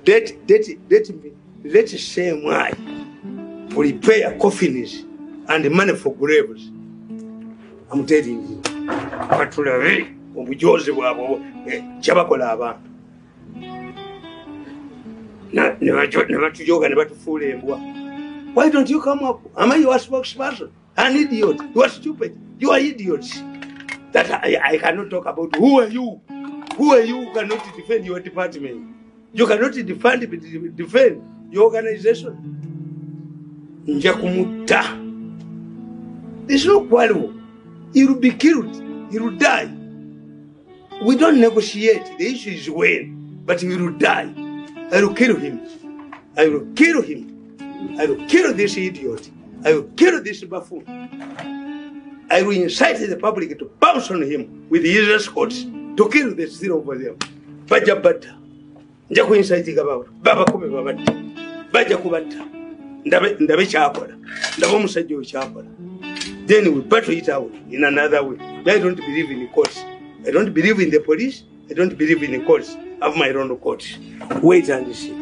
Let same why prepare coffins and money for graves. I'm telling you. Abatulave obujoze bwabo kyabakola abantu. Ne batujoga ne batufuula embwa. Why don't you come up? Am I your spokesperson? An idiot. You are stupid. You are idiots. That I cannot talk about. Who are you? Who are you who cannot defend your department? You cannot defend your organization. Njakumuta. There's no quarrel. He will be killed. He will die. We don't negotiate. The issue is when. But he will die. I will kill him. I will kill him. I will kill this idiot. I will kill this buffoon. I will incite the public to pounce on him with his escorts to kill the still over there. Baja bata. Njaku inciting about. Baba kume babata. Baja kubata. Ndabe chakola. Ndabo musajjo chakola. Then we battle it out in another way. I don't believe in the courts. I don't believe in the police. I don't believe in the courts. I have my own courts. Wait and see.